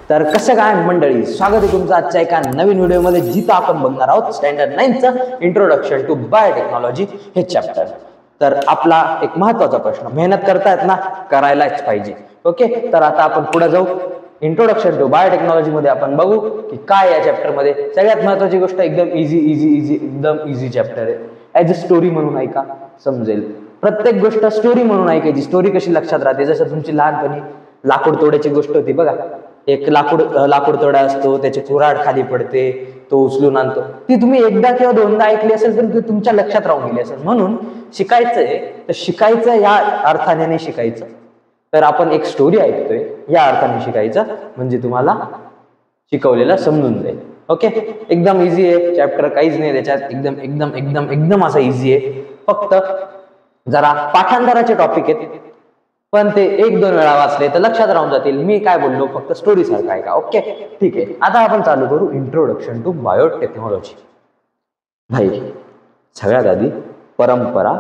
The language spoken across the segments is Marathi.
तर कसं काय मंडळी, स्वागत आहे तुमचं आजच्या एका नवीन व्हिडिओमध्ये, जिथं आपण बघणार आहोत स्टँडर्ड 9चं इंट्रोडक्शन टू बायोटेक्नॉलॉजी हे चॅप्टर. तर आपला एक महत्वाचा प्रश्न, मेहनत करतायत ना, करायलाच पाहिजे. ओके, तर आता आपण पुढे जाऊ. इंट्रोडक्शन टू बायोटेक्नॉलॉजी मध्ये आपण बघू की काय या चॅप्टर मध्ये. सगळ्यात महत्वाची गोष्ट, एकदम एकदम इझी चॅप्टर आहे. ऍज अ स्टोरी म्हणून ऐका, समजेल. प्रत्येक गोष्ट स्टोरी म्हणून ऐकायची. स्टोरी कशी लक्षात राहते, जसं तुमची लहानपणी लाकूड तोड्याची गोष्ट होती बघा. एक लाकूड तोडा असतो, त्याची कुऱ्हाड खाली पडते, तो उचलून आणतो. ती तुम्ही एकदा किंवा दोनदा ऐकली असेल तर ती तुमच्या लक्षात राहून गेली असेल. म्हणून शिकायचंय तर शिकायचं या अर्थाने नाही शिकायचं, तर आपण एक स्टोरी ऐकतोय या अर्थाने शिकायचं, म्हणजे तुम्हाला शिकवलेलं समजून जाईल. ओके, एकदम इझी आहे चॅप्टर, काहीच नाही त्याच्यात. एकदम एकदम एकदम एकदम असा इझी आहे. फक्त जरा पाठांतराचे टॉपिक आहेत, पण ते एक दोन वेळा वाचले तर लक्षात राहून जातील. मी काय बोललो फक्त स्टोरी सारखं आहे का. ओके, ठीक आहे. आता आपण चालू करू इंट्रोडक्शन टू बायोटेक्नॉलॉजी. भाई, सगळ्यात आधी परंपरा,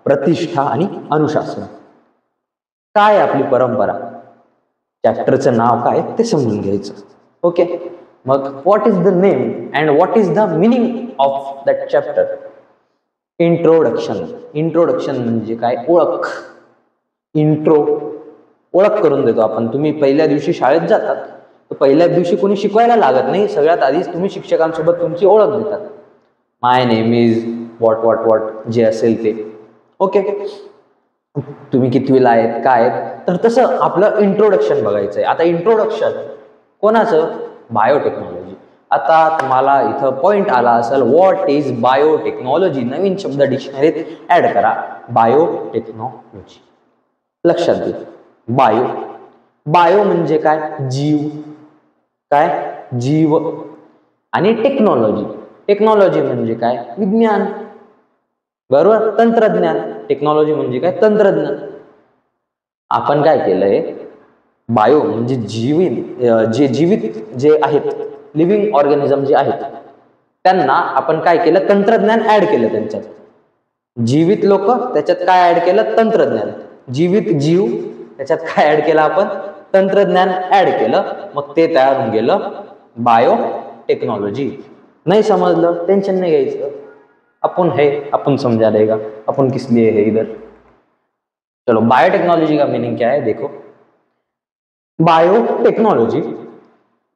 प्रतिष्ठा आणि अनुशासन. काय आपली परंपरा, चॅप्टरचं नाव काय ते समजून घ्यायचं. ओके, मग what is the name and what is the meaning of that chapter. Introduction. Introduction म्हणजे काय, ओळख. इंट्रो, ओळख करून देतो आपण. तुम्ही पहिल्या दिवशी शाळेत जातात तर पहिल्याच दिवशी कोणी शिकवायला लागत नाही, सगळ्यात आधीच तुम्ही शिक्षकांसोबत तुमची ओळख देतात. My name is what what what जे असेल ते. ओके, तुम्ही कितवीला आहेत, काय आहेत, तर तसं आपलं इंट्रोडक्शन बघायचंय. आता इंट्रोडक्शन कोणाचं, बायोटेक्नॉलॉजी. आता तुम्हाला इथं पॉइंट आला असेल, व्हॉट इज बायोटेक्नॉलॉजी. नवीन शब्द डिक्शनरीत ऍड करा, बायोटेक्नॉलॉजी. लक्षात घे, बायो. बायो म्हणजे काय, जीव. काय, जीव. आणि टेक्नॉलॉजी. टेक्नॉलॉजी म्हणजे काय, विज्ञान. बरोबर, तंत्रज्ञान. टेक्नॉलॉजी म्हणजे काय, तंत्रज्ञान. आपण काय केलंय, बायो म्हणजे जीवित जे आहेत, लिव्हिंग ऑर्गॅनिझम जे आहेत, त्यांना आपण काय केलं, तंत्रज्ञान ऍड केलं त्यांच्यात. जीवित लोक, त्याच्यात काय ऍड केलं, तंत्रज्ञान. जीवित जीव, त्याच्यात काय ऍड केलं आपण, तंत्रज्ञान ऍड केलं. मग ते तयार होऊन गेलं बायोटेक्नॉलॉजी. नाही समजलं, टेन्शन नाही घ्यायचं. अपन समझा देगा, अपन किस लिए है इधर. चलो, बायोटेक्नोलॉजी का मीनिंग क्या है देखो. Biotechnology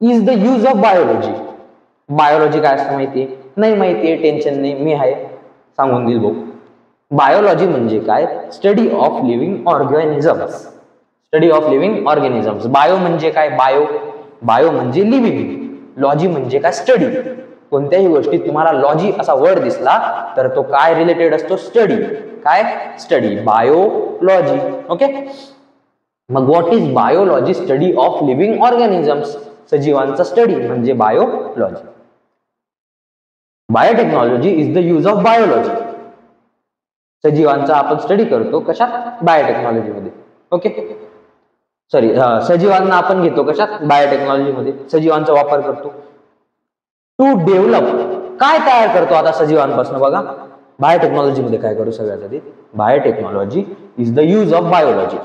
is the use of biology. Biology काय असतं माहितीये, नाही माहितीये, टेन्शन नाही, मी आहे, सांगून देईल भाऊ. बायोलॉजी म्हणजे काय, study of living organisms. Study of living organisms. Bio म्हणजे काय, बायो म्हणजे लिव्हिंग. लॉजी म्हणजे काय, स्टडी. कोणत्याही गोष्टीत तुम्हाला लॉजी असा वर्ड दिसला तर तो काय रिलेटेड असतो, स्टडी. काय, स्टडी, बायोलॉजी. ओके, मग what is biology, study of living organisms. सजीवांचा स्टडी म्हणजे biology. Biotechnology is the use of biology. सजीवांचा आपण स्टडी करतो कशात, बायोटेक्नॉलॉजी मध्ये. ओके, सॉरी, सजीवांना आपण घेतो कशात, बायोटेक्नॉलॉजी मध्ये. सजीवांचा वापर करतो टू डेव्हलप. काय तयार करतो आता सजीवांपासून बघा. बायोटेक्नॉलॉजी मध्ये काय करू, सगळ्यात आधी biotechnology is the use of biology.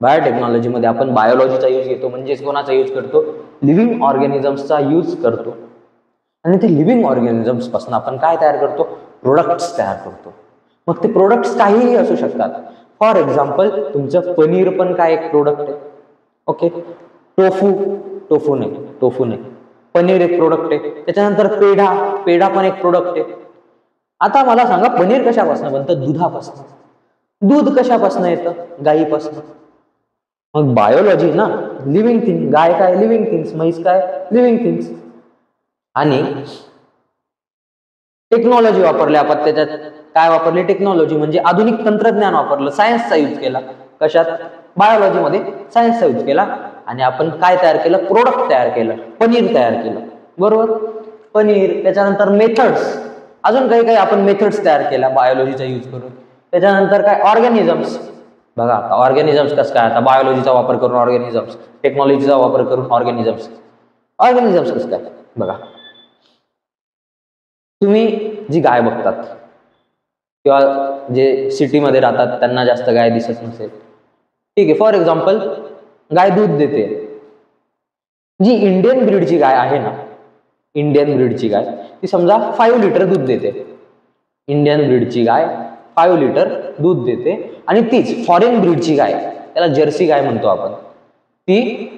Biotechnology मध्ये आपण बायोलॉजीचा यूज घेतो, म्हणजेच कोणाचा यूज करतो, लिव्हिंग ऑर्गॅनिझम्सचा यूज करतो. आणि ते लिव्हिंग ऑर्गॅनिझम्स पासून आपण काय तयार करतो, प्रोडक्ट्स तयार करतो. मग ते प्रोडक्ट्स काहीही असू शकतात. फॉर एक्झाम्पल, तुमचं पनीर पण काय एक प्रोडक्ट आहे. ओके, टोफू नाही, पनीर एक प्रोडक्ट आहे. त्याच्यानंतर पेढा पण एक प्रोडक्ट आहे. आता मला सांगा, पनीर कशापासून बनतं, दुधापासून. दूध कशापासून येतं, गाईपासून. मग बायोलॉजी ना, लिव्हिंग थिंग. गाय काय, लिव्हिंग थिंग्स. म्हैस काय, लिव्हिंग थिंग्स. आणि टेक्नॉलॉजी वापरली आपण, त्याच्यात काय वापरली, टेक्नॉलॉजी म्हणजे आधुनिक तंत्रज्ञान वापरलं. सायन्सचा यूज केला कशात, बायोलॉजी मध्ये सायन्सचा यूज केला. आणि आपण काय तयार केलं, प्रोडक्ट तयार केलं, पनीर तयार केलं. बरोबर, पनीर. त्याच्यानंतर मेथड्स, अजून काही आपण मेथड्स तयार केल्या बायोलॉजीचा यूज करून. त्याच्यानंतर काय, ऑर्गॅनिझम्स. बघा आता ऑर्गॅनिझम्स कसं काय, आता बायोलॉजीचा वापर करून ऑर्गॅनिझम्स, टेक्नॉलॉजीचा वापर करून ऑर्गॅनिझम्स कसं काय बघा. तुम्ही जी गाय बघतात किंवा जे सिटीमध्ये राहतात त्यांना जास्त गाय दिसत नसेल, ठीक आहे. फॉर एक्झाम्पल, गाय दूध देते. जी इंडियन ब्रीडची गाय आहे ना, इंडियन ब्रीडची गाय ती समजा 5 लिटर दूध देते. इंडियन ब्रीडची गाय 5 लिटर दूध देते. आणि तीच फॉरेन ब्रीडची गाय, त्याला जर्सी गाय म्हणतो आपण, ती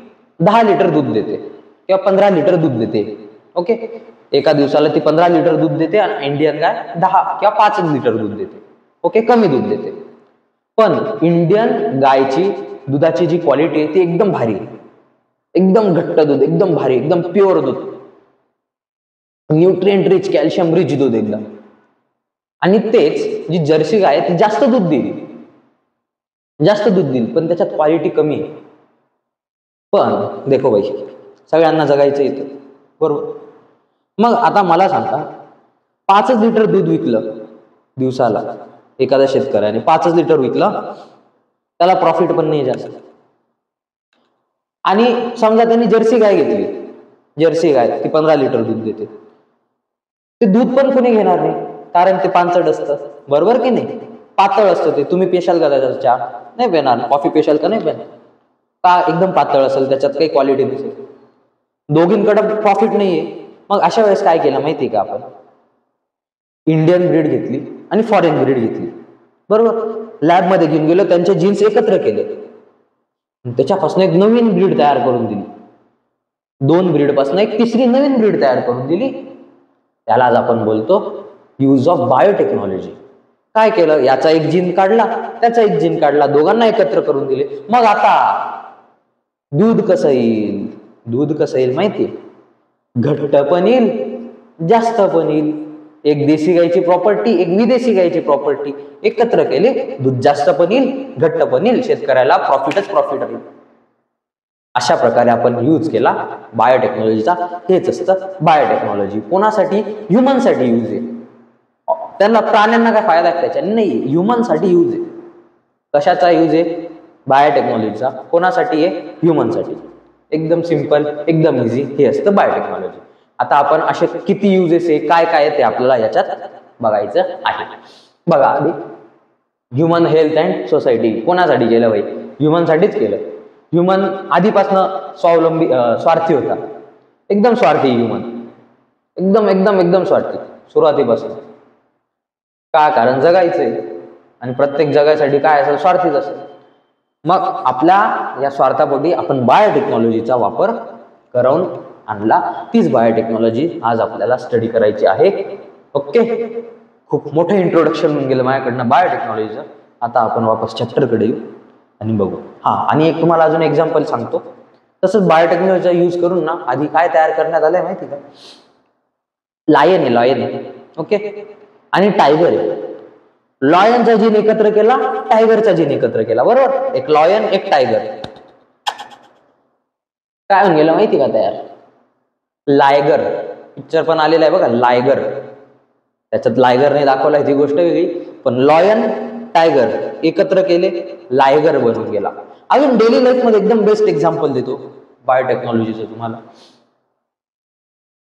10 लिटर दूध देते किंवा 15 लिटर दूध देते. ओके, एका दिवसाला ती 15 लिटर दूध देते आणि इंडियन गाय 10 किंवा 5 लिटर दूध देते. ओके, कमी दूध देते. पण इंडियन गायची दुधाची जी क्वालिटी आहे ती एकदम भारी, एकदम घट्ट दूध, एकदम भारी, एकदम प्युअर दूध, न्यूट्रिएंट रिच, कॅल्शियम रिच दूध एकदम. आणि तेच जी जर्सी गाय ती जास्त दूध देईल, जास्त दूध देईल, पण त्याच्यात क्वालिटी कमी आहे. पण देखो भाई, सगळ्यांना जगायचं इथं, बरोबर. मग आता मला सांगा, 5 लिटर दूध विकलं दिवसाला एखाद्या शेतकऱ्याने, 5 लिटर विकलं, त्याला प्रॉफिट पण नाही जास्त. आणि समजा त्यांनी जर्सी गाय घेतली, जर्सी गाय ती 15 लिटर दूध देते, ते दूध पण कोणी घेणार नाही, कारण ते पांचट असतं, बरोबर की नाही, पातळ असतं ते. तुम्ही पेशाल का त्याचा चहा? नाही पेणार. कॉफी पेशाल का? नाही पेणार. का? एकदम पातळ असेल, त्याच्यात काही क्वालिटी नसेल, दोघींकडे प्रॉफिट नाहीये. मग अशा वेळेस काय केलं माहिती का आपण? इंडियन ब्रीड घेतली आणि फॉरेन ब्रीड घेतली, बरोबर. लॅबमध्ये घेऊन गेलो, त्यांचे जीन्स एकत्र केले, त्याच्यापासून एक नवीन ब्रीड तयार करून दिली. 2 ब्रीड पासून एक तिसरी नवीन ब्रीड तयार करून दिली. त्याला आज आपण बोलतो यूज ऑफ बायोटेक्नॉलॉजी. काय केलं? याचा एक जीन काढला, त्याचा एक जीन काढला, दोघांना एकत्र करून दिले. मग आता दूध कसं येईल? दूध कसं येईल माहिती? घट्ट पण येईल, जास्त पण येईल. एक देशी गायची प्रॉपर्टी, एक विदेशी गायची प्रॉपर्टी एकत्र केले, दूध जास्त पण येईल, घट्ट पण येईल, शेतकऱ्याला प्रॉफिटच प्रॉफिट राहील. अशा प्रकारे आपण यूज केला बायोटेक्नॉलॉजीचा. हेच असतं बायोटेक्नॉलॉजी. कोणासाठी? ह्युमनसाठी यूज आहे. त्यांना प्राण्यांना काय फायदा आहे त्याच्या? नाही, ह्युमनसाठी यूज आहे. कशाचा यूज आहे? बायोटेक्नॉलॉजीचा. कोणासाठी आहे? ह्युमनसाठी. एकदम सिंपल, एकदम इझी, हे असतं बायोटेक्नॉलॉजी. आता आपण असे किती युजेस आहे, काय काय आहे ते आपल्याला याच्यात बघायचं आहे. बघा, आधी ह्युमन हेल्थ अँड सोसायटी कोणासाठी केलं भाई? ह्युमनसाठीच केलं. ह्युमन आधीपासनं स्वावलंबी, स्वार्थी होता, एकदम स्वार्थी ह्युमन, एकदम एकदम एकदम स्वार्थी सुरुवातीपासून. का? कारण जगायचंय, आणि प्रत्येक जगासाठी काय असेल? स्वार्थीच असेल. मग आपल्या या स्वार्थापोटी आपण बायोटेक्नॉलॉजीचा वापर करून आणला. तीच बायोटेक्नॉलॉजी आज आपल्याला स्टडी करायची आहे. ओके, खूप मोठं इंट्रोडक्शन होऊन गेलं माझ्याकडनं बायोटेक्नॉलॉजीचं. आता आपण वापस चॅप्टरकडे येऊ आणि बघू. आणि एक तुम्हाला अजून एक्झाम्पल सांगतो. तसंच बायोटेक्नॉलॉजीचा यूज करून ना आधी काय तयार करण्यात आलंय माहिती का? लायन आहे. ओके, आणि टायगर आहे. लॉयनचा जीन एकत्र केला, टायगरचा जीन एकत्र केला, बरोबर. एक लॉयन, एक टायगर. काय होऊन गेलं माहिती का तयार? लायगर. पिक्चर पण आलेला आहे बघा, लायगर. त्याच्यात लायगरने दाखवलाय ती गोष्ट वेगळी, पण लॉयन, टायगर एकत्र केले, लायगर बनून गेला. अजून डेली लाईफ मध्ये एकदम बेस्ट एक्झाम्पल देतो बायोटेक्नॉलॉजीचं तुम्हाला.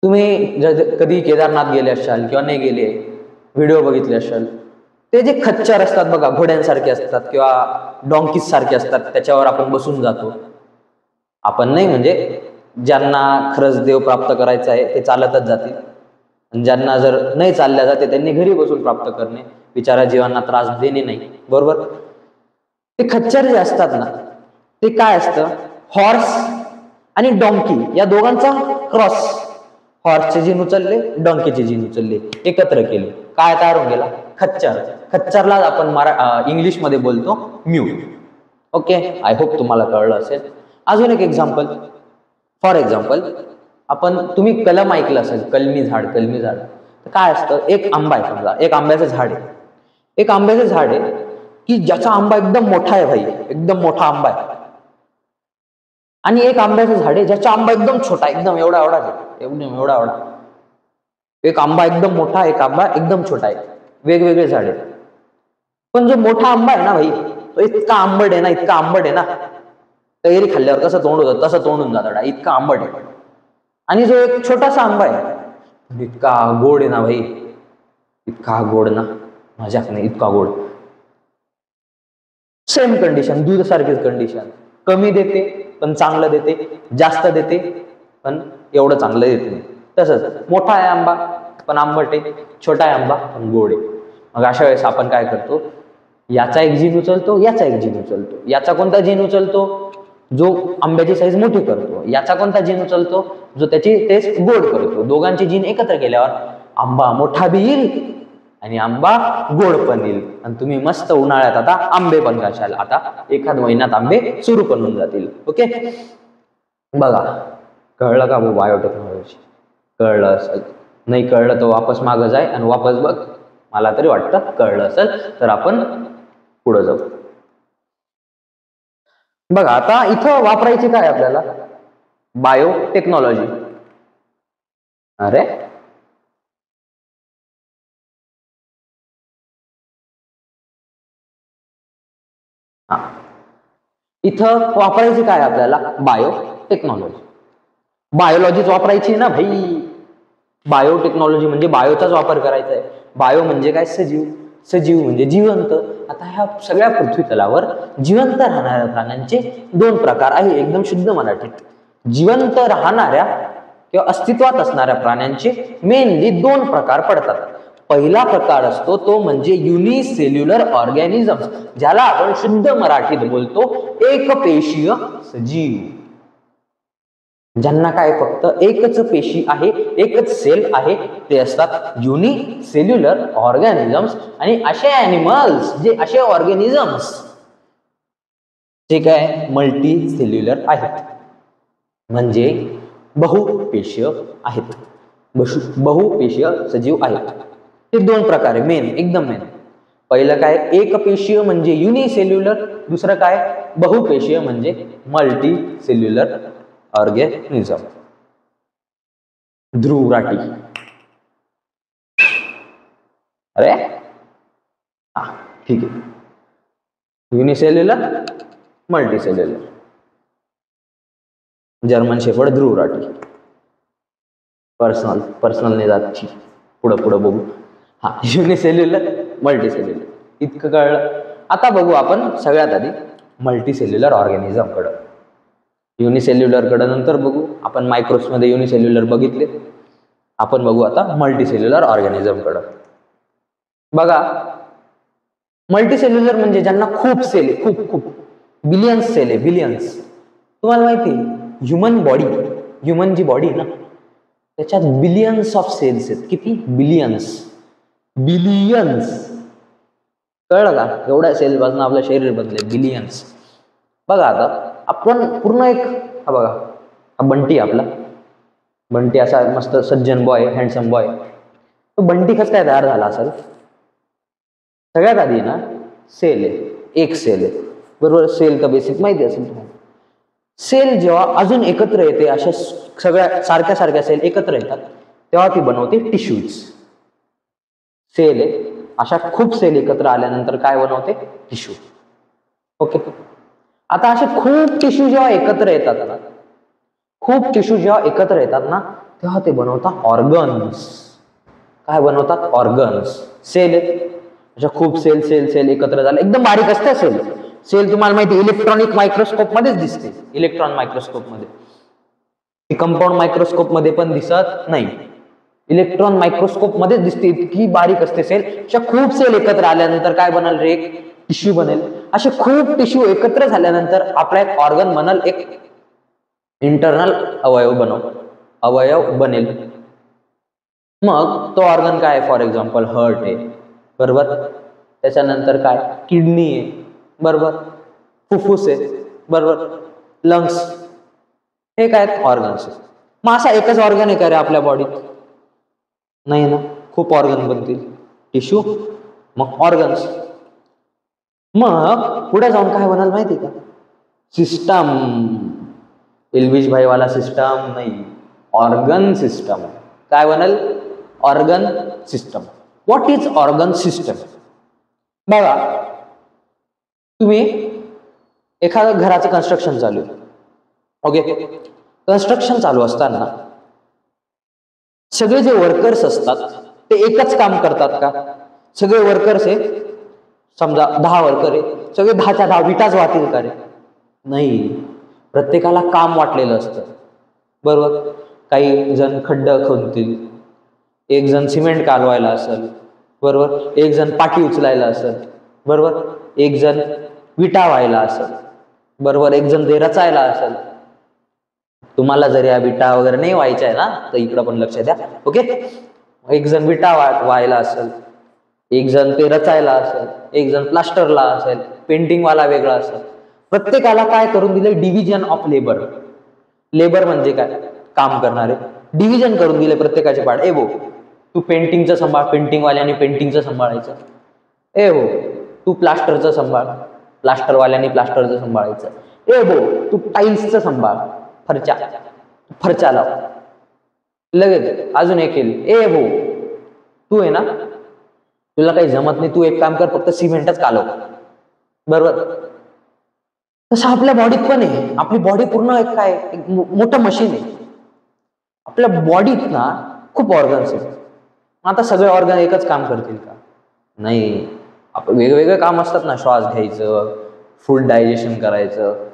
तुम्ही कधी केदारनाथ गेले असाल किंवा नाही गेले, व्हिडिओ बघितले असाल, ते जे खच्चर असतात बघा, घोड्यांसारखे असतात किंवा डॉंकीज सारखे असतात, त्याच्यावर आपण बसून जातो. आपण नाही, म्हणजे ज्यांना खरंच देव प्राप्त करायचं आहे ते चालतच जातील, आणि ज्यांना जर नाही चालल्या जाते त्यांनी घरी बसून प्राप्त करणे, बिचारा जीवांना त्रास देणे नाही, बरोबर. ते खच्चर जे असतात ना, ते काय असतं? हॉर्स आणि डॉंकी या दोघांचा क्रॉस. हॉर्सचे जीन उचलले, डॉंकीचे जीन उचलले, एकत्र केले, काय तयार होऊन गेला? खच्चर. खच्चरला आपण इंग्लिश मध्ये बोलतो म्यू. ओके, आय होप तुम्हाला कळलं असेल. अजून एक एक्झाम्पल. फॉर एक्झाम्पल, तुम्ही कलम ऐकलं असेल, कलमी झाड. कलमी झाड काय असतं? एक आंबा आहे समजा, एक आंब्याचं झाड आहे. एक आंब्याचं झाड आहे की ज्याचा आंबा एकदम मोठा आहे भाई, एकदम मोठा आंबा आहे. आणि एक आंब्याचं झाड आहे ज्याचा आंबा एकदम छोटा, एकदम एवढा एवढा. एक आंबा एकदम मोठा, एक आंबा एकदम छोटा आहे. वेगवेगळे झाड आहेत. पण जो मोठा आंबा आहे ना भाई, तो इतका आंबट आहे ना, कैरी खाल्ल्यावर कसं तोंड होतं तसं तोंड होऊन जातं, इतका आंबट आहे. आणि जो एक छोटासा आंबा आहे, इतका गोड आहे ना भाई, इतका गोड ना, मजाक नाही, इतका गोड. सेम कंडिशन, दूध सारखीच कंडिशन. कमी देते पण चांगलं देते, जास्त देते पण एवढं चांगलं येत नाही. तसंच मोठा आहे आंबा पण आंबट आहे, छोटा आहे आंबा पण गोड आहे. मग अशा वेळेस आपण काय करतो, याचा एक जीन उचलतो, याचा एक जीन उचलतो. याचा कोणता जीन उचलतो, जो आंब्याची साईज मोठी करतो. याचा कोणता जीन उचलतो, जो त्याची टेस्ट गोड करतो. दोघांची जीन एकत्र केल्यावर आंबा मोठा बी येईल आणि आंबा गोड पण येईल. आणि तुम्ही मस्त उन्हाळ्यात आता आंबे पण खाशाल. आता एखाद महिन्यात आंबे सुरू पण होऊन जातील. ओके, बघा कळलं का बायोटेक्नॉलॉजी? कळलं असेल, नाही कळलं तर वापस मागं जाय आणि वापस बघ. मला तरी वाटतं कळलं असेल तर आपण पुढे जाऊ. बघा आता इथं वापरायची काय आपल्याला, बायोटेक्नॉलॉजी. अरे हा, इथं वापरायची काय आपल्याला, बायोटेक्नॉलॉजी. बायोलॉजीच वापरायची ना भाई. बायोटेक्नॉलॉजी म्हणजे बायोचाच वापर करायचा आहे. बायो म्हणजे काय, सजीव. सजीव म्हणजे जिवंत. आता ह्या सगळ्या पृथ्वी तलावर जिवंत राहणाऱ्या प्राण्यांचे दोन प्रकार आहे, एकदम शुद्ध मराठीत. जिवंत राहणाऱ्या किंवा अस्तित्वात असणाऱ्या प्राण्यांचे मेनली दोन प्रकार पडतात. पहिला प्रकार असतो तो म्हणजे युनिसेल्युलर ऑर्गॅनिझम, ज्याला आपण शुद्ध मराठीत बोलतो एकपेशीय सजीव. ज्यांना काय फक्त एकच पेशी आहे, एकच सेल आहे, ते असतात युनिसेल्युलर ऑर्गॅनिझम्स. आणि असे ॲनिमल्स, जे असे ऑर्गॅनिझम्स जे काय मल्टी सेल्युलर आहेत, म्हणजे बहुपेशीय आहेत, बहुपेशीय सजीव आहेत. ते दोन प्रकार आहे मेन, एकदम मेन. पहिलं काय एकपेशीय म्हणजे युनिसेल्युलर, दुसरं काय बहुपेशीय म्हणजे multi cellular organism. Dhruv Rathee. अरे हा ठीक आहे, unicellular multicellular. German shepherd Dhruv Rathee. Personal ने जातची पुढं बघू. हा, युनिसेल्युलर मल्टीसेल्युलर इतकं कळलं. आता बघू आपण सगळ्यात आधी मल्टीसेल्युलर ऑर्गॅनिझम कडं. युनिसेल्युलर कडे नंतर बघू. आपण मायक्रोब्स मध्ये युनिसेल्युलर बघितले, आपण बघू आता मल्टीसेल्युलर ऑर्गॅनिझम कडे. बघा मल्टीसेल्युलर म्हणजे ज्यांना खूप सेल आहे, खूप बिलियन्स सेल आहे, बिलियन्स. तुम्हाला माहिती आहे ह्युमन बॉडी, ह्युमन जी बॉडी ना त्याच्यात बिलियन्स ऑफ सेल्स आहेत. किती, बिलियन्स. कळलं का, एवढ्या सेल्स पासून आपलं शरीर बनले, बिलियन्स. बघा आता आपण पूर्ण एक, हा बघा हा बंटी आपला, बंटी असा मस्त सज्जन बॉय, हँडसम बॉय. तो बंटी कसं काय तयार झाला असेल? सगळ्यात आधी ना सेल आहे, एक सेल आहे बरोबर. सेल तर बेसिक माहिती असेल तुम्हाला. सेल जेव्हा अजून एकत्र येते, अशा सगळ्या सारख्या सेल एकत्र येतात, तेव्हा ती बनवते टिश्यूज. सेल आहे, अशा खूप सेल एकत्र आल्यानंतर काय बनवते, टिश्यू. ओके, आता असे खूप टिश्यू जेव्हा एकत्र येतात ना, तेव्हा ते बनवतात ऑर्गन्स. काय बनवतात, ऑर्गन्स. सेल आहेत, अशा खूप सेल एकत्र झाले, एकदम बारीक असते सेल. तुम्हाला माहिती इलेक्ट्रॉनिक मायक्रोस्कोप मध्येच दिसते, इलेक्ट्रॉन मायक्रोस्कोप मध्ये. कंपाऊंड मायक्रोस्कोप मध्ये पण दिसत नाही, इलेक्ट्रॉन मायक्रोस्कोप मध्येच दिसते. इतकी बारीक असते सेल. अशा खूप सेल एकत्र आल्यानंतर काय बनल रे, एक टिश्यू बनेल. असे खूप टिश्यू एकत्र झाल्यानंतर आपला एक ऑर्गन बनल, एक इंटरनल अवयव बनेल. मग तो ऑर्गन काय, फॉर एक्झाम्पल हार्ट आहे बरोबर, त्याच्यानंतर काय किडनी आहे बरोबर, फुफ्फुस आहे बरोबर, लंग्स. हे काय ऑर्गन्स आहे. मग असा एकच ऑर्गन आहे का रे आपल्या बॉडीत? नाही ना, खूप ऑर्गन बनतील. टिश्यू मग ऑर्गन्स. मग पुढे जाऊन काय बनाल माहिती का, सिस्टम. इल्विश भाईवाला सिस्टम नाही, ऑर्गन सिस्टम. काय बनल, organ system. What is organ system? बघा तुम्ही एखाद्या घराचं कन्स्ट्रक्शन चालू आहे, ओके, कन्स्ट्रक्शन चालू असताना सगळे जे वर्कर्स असतात ते एकच काम करतात का? सगळे वर्कर्स आहे, समजा 10 वर्कर आहे, सगळे 10च्या 10 विटाच वाहतील का रे? नाही, प्रत्येकाला काम वाटलेलं असतं. बरोबर. काही जण खड्डा खोदतील, एक जण सिमेंट कालवायला असेल, बरोबर, एक जण पाठी उचलायला असेल, बरोबर, एक जण विटा व्हायला असेल, बरोबर, एक जण ते रचायला असेल. तुम्हाला जर या विटा वगैरे नाही व्हायच्या आहे ना, तर इकडं पण लक्ष द्या. ओके. एक जण विटा व्हायला असेल, एक जण ते रचायला असेल, एक जण प्लास्टरला असेल, पेंटिंग वाला वेगळा असेल. प्रत्येकाला काय करून दिले? Division of labour. लेबर म्हणजे काय? काम करणारे. डिव्हिजन करून दिले प्रत्येकाचे पार्ट. ए भो तू पेंटिंगचं सांभाळ, पेंटिंग वाल्याने पेंटिंगचं सांभाळायचं. ए हो तू प्लास्टरचं सांभाळ, प्लास्टरवाल्याने प्लास्टरचं सांभाळायचं. ए भो तू टाईल्सचं सांभाळ, फरच्या लाव. लगेच अजून एक केली. ए भो तू आहे ना, तुला काही जमत नाही, तू एक काम कर, फक्त सिमेंटच कालव. बरोबर. तसं आपल्या बॉडीत पण आहे. आपली बॉडी पूर्ण एक मोठं मशीन आहे. आपल्या बॉडीत ना खूप ऑर्गन्स आहेत. आता सगळे ऑर्गन एकच काम करतील का? नाही. आपण वेगवेगळे काम असतात ना. श्वास घ्यायचं, फूड डायजेशन करायचं,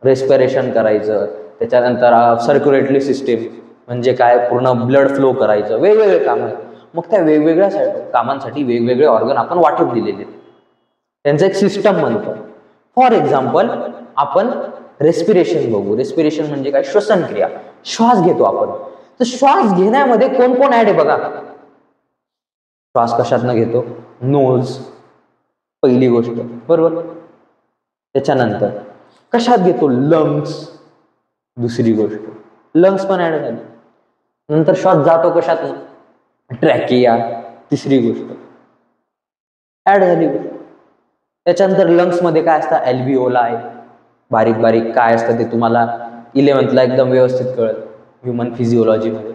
रेस्पिरेशन करायचं, त्याच्यानंतर सर्क्युलेटरी सिस्टीम म्हणजे काय, पूर्ण ब्लड फ्लो करायचं, वेगवेगळे काम आहेत. मग त्या वेगवेगळ्या कामांसाठी वेगवेगळे ऑर्गन आपण वाटून दिलेले आहेत. त्यांचं एक सिस्टम बनतं. फॉर एक्झाम्पल आपण रेस्पिरेशन बघू. रेस्पिरेशन म्हणजे काय? श्वसन क्रिया. श्वास घेतो आपण, तर श्वास घेण्यामध्ये कोण कोण ऍड आहे बघा. श्वास कशातनं घेतो? नोज, पहिली गोष्ट, बरोबर. त्याच्यानंतर कशात घेतो? लंग्स, दुसरी गोष्ट. लंग्स पण ऍड झाली. नंतर श्वास जातो कशात? ट्रॅकिया, तिसरी गोष्ट ऍड झाली. त्याच्यानंतर लंग्स मध्ये काय असतं? अल्व्हिओलाई, बारीक बारीक काय असतं ते तुम्हाला 11th एकदम व्यवस्थित कळेल ह्युमन फिजिओलॉजी मध्ये.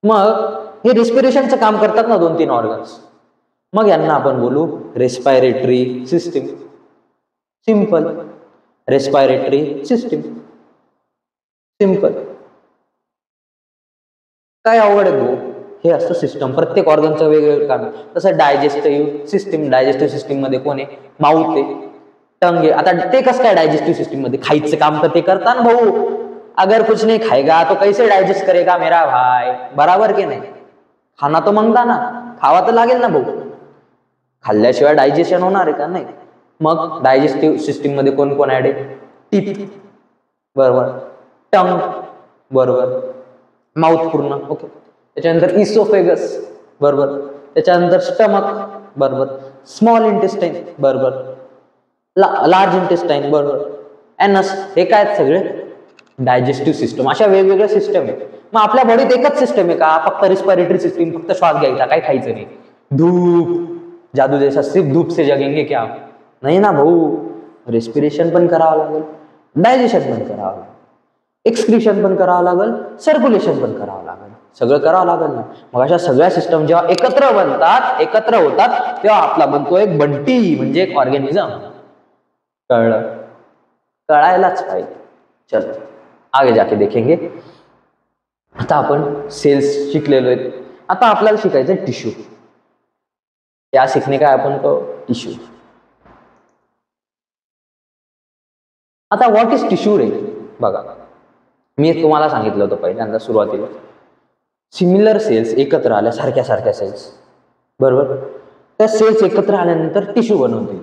मग हे रेस्पिरेशनचं काम करतात ना 2-3 ऑर्गन्स. मग यांना आपण बोलू respiratory system. Simple. Respiratory system simple. काय अवघड आहे? हे असतं सिस्टम. प्रत्येक ऑर्गनचं वेगवेगळं काम. तसं डायजेस्टिव्ह सिस्टीम. डायजेस्टिव्ह सिस्टीम मध्ये कोण आहे? माउथ आहे, टंग आहे. आता ते कसं काय डायजेस्टिव्ह सिस्टीम मध्ये? खायचं काम तर ते करता ना भाऊ. अगर कुछ नहीं खाएगा तो कैसे डायजेस्ट करेगा मेरा भाई? बराबर की नाही? खाना तो मांगता ना, खावा तर लागेल ना भाऊ. खाल्ल्याशिवाय डायजेशन होणार आहे का? नाही. मग डायजेस्टिव्ह सिस्टीम मध्ये कोण कोण ऍड आहे? टीथ, बरोबर, टंग, बरोबर, माउथ पूर्ण, ओके. त्याच्यानंतर इसोफेगस, बरोबर. त्याच्यानंतर स्टमक, बरोबर. स्मॉल इंटेस्टाईन, बरोबर. लार्ज इंटेस्टाईन, बरोबर. एनस. हे काय सगळे? Digestive system. अशा वेगवेगळ्या सिस्टम आहे. मग आपल्या बॉडीत एकच सिस्टम आहे का? फक्त रेस्पिरेटरी सिस्टीम, फक्त श्वास घ्यायचा, काही खायचं नाही. धूप, जादू जैसा सिर्फ धूप से जगेंगे क्या? नाही ना भाऊ. रेस्पिरेशन पण करावं लागेल, डायजेशन पण करावं लागेल, एक्सक्रिशन पण करावं लागेल, सर्क्युलेशन पण करावं लागेल. सगळं करावं लागेल ना. मग अशा सगळ्या सिस्टम जेव्हा एकत्र बनतात, एकत्र होतात, तेव्हा आपला बनतो एक बंटी, म्हणजे एक ऑर्गॅनिझम. कळलं? कळायलाच पाहिजे. चलो आगे जाके देखेंगे. आता आपण सेल्स शिकलेलो आहेत. आता आपल्याला शिकायचं टिश्यू. क्या सीखने का आपण तो टिश्यू. आता व्हॉट इज टिश्यू रे? बघा, मी तुम्हाला सांगितलं होतं पहिल्यांदा सुरुवातीला, सिमिलर सेल्स एकत्र आल्या, सारख्या सारख्या सेल्स, बरोबर. त्या सेल्स एकत्र आल्यानंतर टिश्यू बनवतील.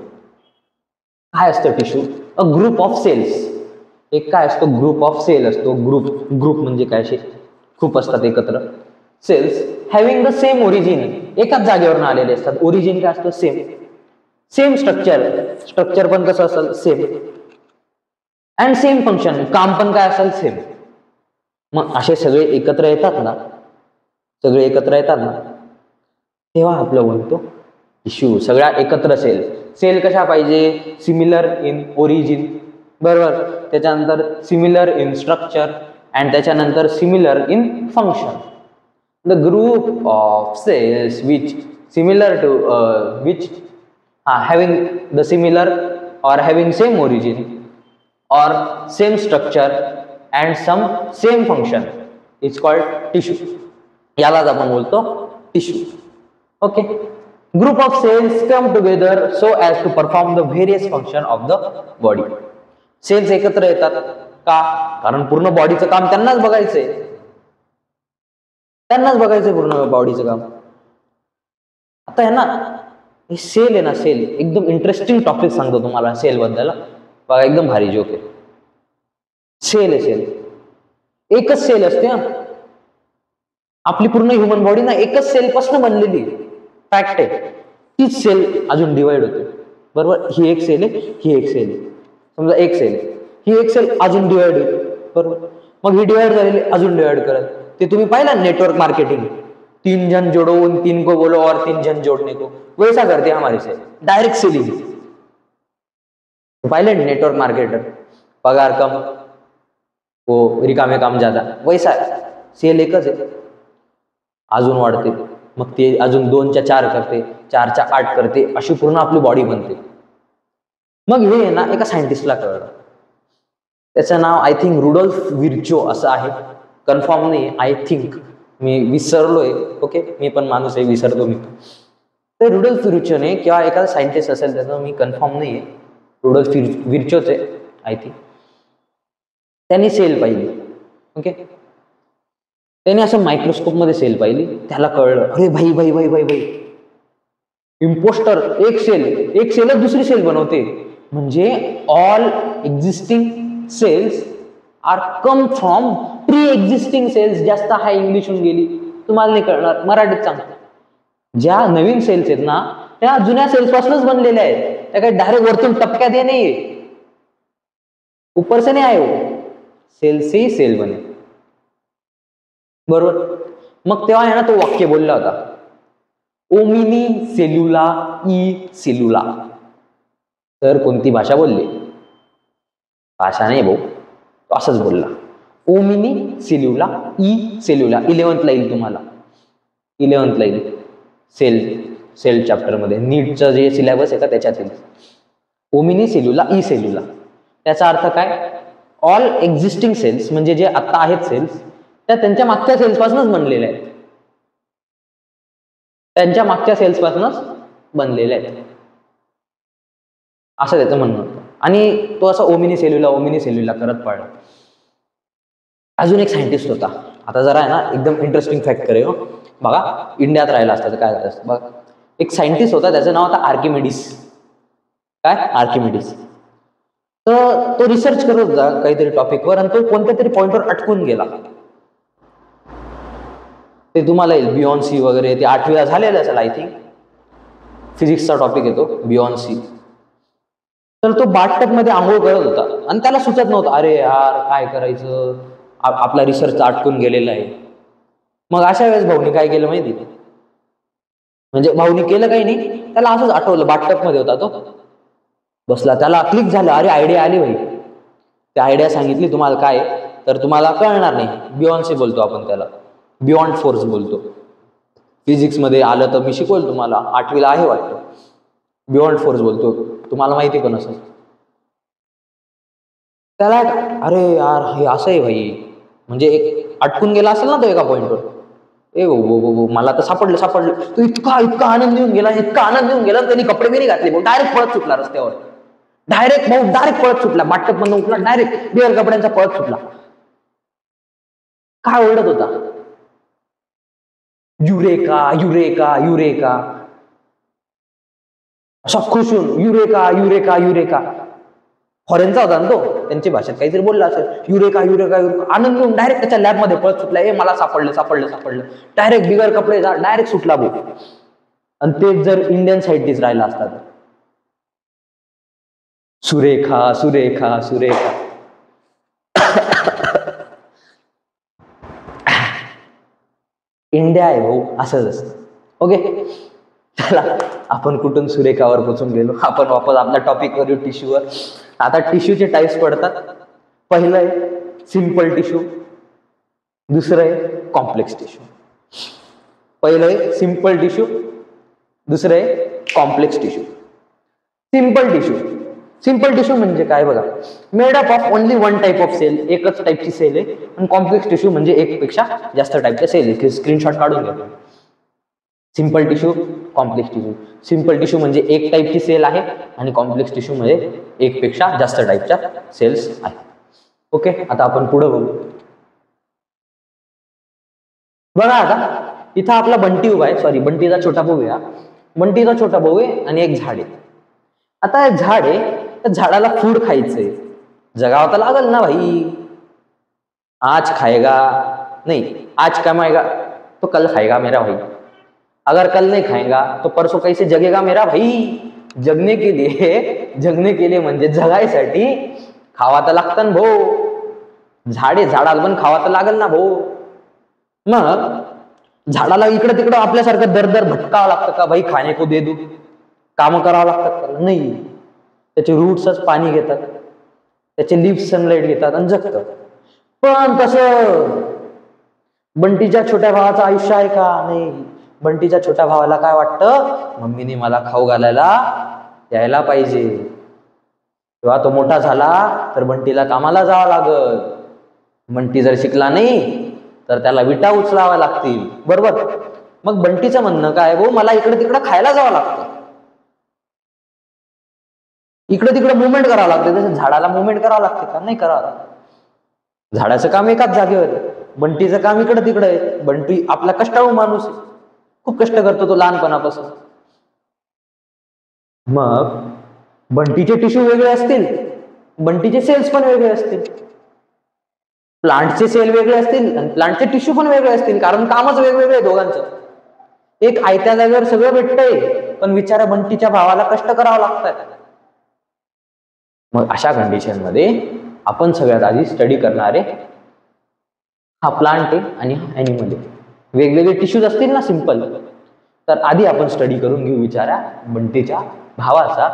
काय असतं tissue? A group of cells. एक काय असतो? ग्रुप ऑफ सेल असतो. ग्रुप म्हणजे काय? असे खूप असतात एकत्र cells, having the same origin. एकाच जागेवरून आलेले असतात. ओरिजिन काय असतं? सेम. सेम स्ट्रक्चर पण कसं असेल? सेम. अँड सेम फंक्शन, काम पण काय असेल? सेम. मग असे सगळे एकत्र येतात ना, तेव्हा आपलं बोलतो टिश्यू. सगळ्या एकत्र सेल कशा पाहिजे? सिमिलर इन ओरिजिन, बरोबर. त्याच्यानंतर सिमिलर इन स्ट्रक्चर अँड त्याच्यानंतर similar in function. The group of cells which similar to having the similar or having same origin or same structure and some same function is called tissue. यालाच आपण बोलतो tissue. Okay. Group of cells come together so as to perform the various function of the body. Cells एकत्र येतात का? कारण पूर्ण बॉडीचं काम त्यांनाच बघायचंय, पूर्ण बॉडीचं काम. आता आहे ना, हे सेल आहे ना, सेल एकदम इंटरेस्टिंग टॉपिक सांगतो तुम्हाला सेल बद्दल बघा, एकदम भारी जोक आहे. सेल आहे, सेल एकच सेल असते. आपली पूर्ण ह्युमन बॉडी ना एकच सेल पासून बनलेली, फॅक्ट आहे. तीच सेल अजून डिवाइड होते, बरोबर. ही एक सेल आहे, ही एक सेल आहे, समजा एक सेल आहे, ही एक सेल अजून डिवाइड होईल, बरोबर. मग ही डिवाइड झालेली अजून डिवाइड करत. ते तुम्ही पाहिलं नेटवर्क मार्केटिंग, 3 जन जोड़ो, उन 3 को बोलो और 3 जन जोड़ने को, वैसा करते हमारी सेल, डायरेक्ट सेलिंग. पाहिले नेटवर्क मार्केटर, पगार कम, वो रिकामे काम ज्यादा, वैसा सेल एकच आहे, अजून वाढते. मग ते अजून 2 च्या 4 करते, 4 च्या 8 करते, अशी पूर्ण आपली बॉडी बनते. मग हे ना एका सायंटिस्टला कळलं. त्याचं नाव आय थिंक रुडोल्फ विर्चो असं आहे, कन्फर्म नाही, आय थिंक, मी विसरलोय. ओके, मी पण माणूस आहे, विसरतो मी. तर रुडोल्फ विर्चोने किंवा एखादा सायंटिस्ट असेल त्याचं मी कन्फर्म नाही आहे, रुडोल्फ विर्चोच आहे आय थिंक. त्यांनी सेल पाहिली. ओके, त्याने असं मायक्रोस्कोप मध्ये सेल पाहिली. त्याला कळलं, अरे भाई भाई भाई भाई भाई, इम्पोस्टर, एक सेलच दुसरी सेल बनवते. म्हणजे all existing cells are come from pre existing cells. जास्त हाय इंग्लिश होऊन गेली, तुम्हाला नाही कळणार, मराठीत सांगतो. ज्या नवीन सेल्स आहेत ना, त्या जुन्या सेल्स पासूनच बनलेल्या आहेत. त्या काही डायरेक्ट वरतून टपक्यात ये नाहीये, ऊपर से नहीं आए हो, सेल से ही सेल बने, बरोबर. मग तेव्हा आहे ना तो वाक्य बोलला होता, ओमिनी सेल्युला ई सेल्युला. तर कोणती भाषा बोलली? भाषा नाही भाऊ, तो असंच बोलला, ओमिनी सेल्युला ई सेल्युला. 11th ला येईल तुम्हाला, 11th ला येईल सेल चॅप्टर मध्ये, नीटचं जे सिलेबस आहे का त्याच्यात येईल, ओमिनी सेल्युला ई सेल्युला. त्याचा अर्थ काय? ऑल एक्झिस्टिंग सेल्स म्हणजे जे आता आहेत सेल्स, त्या त्यांच्या मागच्या सेल्स पासूनच बनलेल्या आहेत, त्यांच्या मागच्या सेल्स पासूनच बनलेल्या आहेत, असं त्याचं म्हणणं होतं. आणि तो असं ओमिनी सेल्युला करत पडला. अजून एक सायंटिस्ट होता. आता जरा आहे ना एकदम इंटरेस्टिंग फॅक्ट करे हो, बघा इंडियात राहिला असता तर काय झालं असतं बघा. एक सायंटिस्ट होता, त्याचं नाव होतं आर्किमिडीस. काय? आर्किमिडीस. तर तो रिसर्च करत होता काहीतरी टॉपिकवर, आणि तो कोणत्या तरी पॉइंटवर अटकून गेला. ते तुम्हाला येईल बियॉन्ड सी वगैरे, ते 8वीला झालेलं असेल आय थिंक, फिजिक्सचा टॉपिक येतो बियॉन्ड सी. तर तो बाथटब मध्ये आंघोळ करत होता आणि त्याला सुचत नव्हतं, अरे यार काय करायचं, आपला रिसर्च अटकून गेलेला आहे. मग अशा वेळेस भाऊनी काय केलं माहिती, म्हणजे भाऊनी केलं काही नाही, त्याला असंच आठवलं, बाथटब मध्ये होता तो बसला, त्याला क्लिक झालं, अरे आयडिया आली भाई. त्या आयडिया सांगितली तुम्हाला काय, तर तुम्हाला कळणार नाही. बियॉन्ड सी बोलतो आपण त्याला, बियॉन्ड फोर्स बोलतो. फिजिक्स मध्ये आलं तर मी शिकवलं तुम्हाला, 8वीला आहे वाटतं. बियॉन्ड फोर्स बोलतो, तुम्हाला माहिती पण असेल. त्याला अरे यार हे असं आहे भाई, म्हणजे एक अटकून गेला असेल ना तो एका पॉइंटवर, ए हो मला तर सापडलं. तो इतका आनंद येऊन गेला, त्यांनी कपडे बी नाही घातले, डायरेक्ट पळत सुटला रस्त्यावर, डायरेक्ट पळत सुटला, बाथटब मधून उठला, डायरेक्ट बिअर कपड्यांचा पळत सुटला. काय ओरडत होता, युरेका युरेका युरेका, असा खुश होऊन युरेका युरेका युरेका. फॉरेनचा होता ना तो, त्यांची भाषेत काहीतरी बोलला असेल, युरेका युरेका युरेका. आनंद घेऊन डायरेक्ट त्याच्या लॅबमध्ये पळत सुटला, ए मला सापडलं. डायरेक्ट बिगर कपडे डायरेक्ट सुटला भाऊ. आणि तेच जर इंडियन सायंटिस्ट राहिला असता तर, सुरेखा सुरेखा सुरेखा. इंडिया आहे भाऊ, असंच असतं. ओके, चला आपण कुठून सुरेखावर पोचून गेलो, आपण वापस आपल्या टॉपिकवर येऊ, टिश्यूवर. आता टिश्यूचे टाइप्स पडतात. पहिलं आहे सिंपल टिश्यू, दुसरं आहे कॉम्प्लेक्स टिश्यू. पहिलं आहे सिंपल टिश्यू, दुसरं आहे कॉम्प्लेक्स टिश्यू. सिंपल टिश्यू म्हणजे काय बघा, made up of only one type of cell, एकच टाइपची सेल आहे. आणि कॉम्प्लेक्स टिश्यू म्हणजे एक पेक्षा जास्त टाइपच्या सेल आहे. स्क्रीनशॉट काढून घ्या. Simple tissue, complex tissue. Simple tissue म्हणजे एक टाइपची सेल आहे, आणि कॉम्प्लेक्स टिश्यू म्हणजे एक पेक्षा जास्त टाइपच्या सेल्स आहेत. ओके, आता आपण पुढे बघू. बघा आता इथं आपला बंटी उभा आहे, सॉरी बंटीचा छोटा भाऊ आहे. बंटीचा छोटा भाऊ आहे आणि एक झाड आहे. आता झाड आहे, त्या झाडाला फूड खायचंय, जगावं तर लागल ना भाई. आज खाएगा नहीं, आज कमाएगा तो कल खाएगा मेरा भाई, अगर कल नहीं खाएगा तो परसों कैसे जगेगा मेरा भाई. जगने के लिए म्हणजे जगायसाठी खावा तर लागतं ना भाऊ. झाडे झाडाला पण खावा तर लागल ना भाऊ. मग झाडाला इकडं तिकडं आपल्यासारखं दर दर भटकावं लागतं का भाई, खाणे को दे दू, काम करावं लागतात का? नाही. त्याचे रूट्सच पाणी घेतात, त्याचे लिव्स सनलाईट घेतात आणि जगतात. पण तसं बंटीच्या छोट्या भावाचं आयुष्य आहे का? नाही. बंटीच्या छोट्या भावाला काय वाटतं, मम्मीने मला खाऊ घालायला यायला पाहिजे, तेव्हा तो मोठा झाला तर बंटीला कामाला जावं लागल. बंटी जर शिकला नाही तर त्याला विटा उचलाव्या लागतील, बरोबर. मग बंटीचं म्हणणं काय, भाऊ मला इकडे तिकडे खायला जावं लागतं, इकडे तिकडे मुवमेंट करावं लागते. तसं झाडाला मुवमेंट करावं लागते का? नाही करावं. झाडाचं काम एकाच जागेवर आहे, बंटीचं काम इकडे तिकडे आहे. बंटी आपला कष्टाळू माणूस आहे, खूप कष्ट करतो तो लहानपणापासून. मग बंटीचे टिश्यू वेगळे असतील, बंटीचे सेल्स पण वेगळे असतील, प्लांटचे सेल वेगळे असतील आणि प्लांटचे टिश्यू पण वेगळे असतील, कारण कामच वेगवेगळे दोघांचं. एक आयत्या जागेवर सगळं भेटतंय, पण विचारा बंटीच्या भावाला कष्ट करावं लागतात. मग अशा कंडिशन मध्ये आपण सगळ्यात आधी स्टडी करणारे हा प्लांट आहे आणि हा ॲनिमल आहे. वेगवेगळे टिश्यूज असतील ना सिंपल, तर आधी आपण स्टडी करून घेऊ विचारा बंटीच्या भावाचा,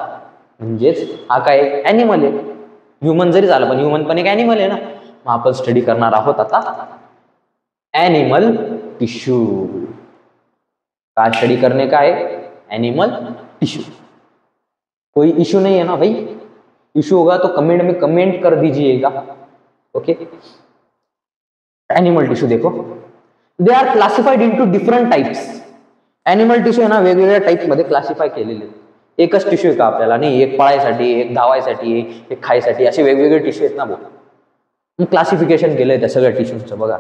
म्हणजेच हा काय ॲनिमल आहे. ह्युमन जरी झालं पण ह्युमन पण एक ॲनिमल आहे ना. मग आपण स्टडी करणार आहोत आता ॲनिमल टिश्यू. काय स्टडी करने का है? Animal tissue. कोई इश्यू नहीं है ना भाई? इश्यू होगा तो कमेंट में कमेंट कर दीजिएगा. ओके. एनिमल टिश्यू देखो, they are classified into different types. Animal tissue आहे ना वेगवेगळ्या टाइप मध्ये क्लासिफाय केलेले. एकच टिश्यू आहे का आपल्याला? नाही. एक पळायसाठी, एक धावायसाठी, एक खायसाठी, असे वेगवेगळे टिश्यू आहेत ना भाऊ. क्लासिफिकेशन केलंय त्या सगळ्या टिश्यूचं बघा.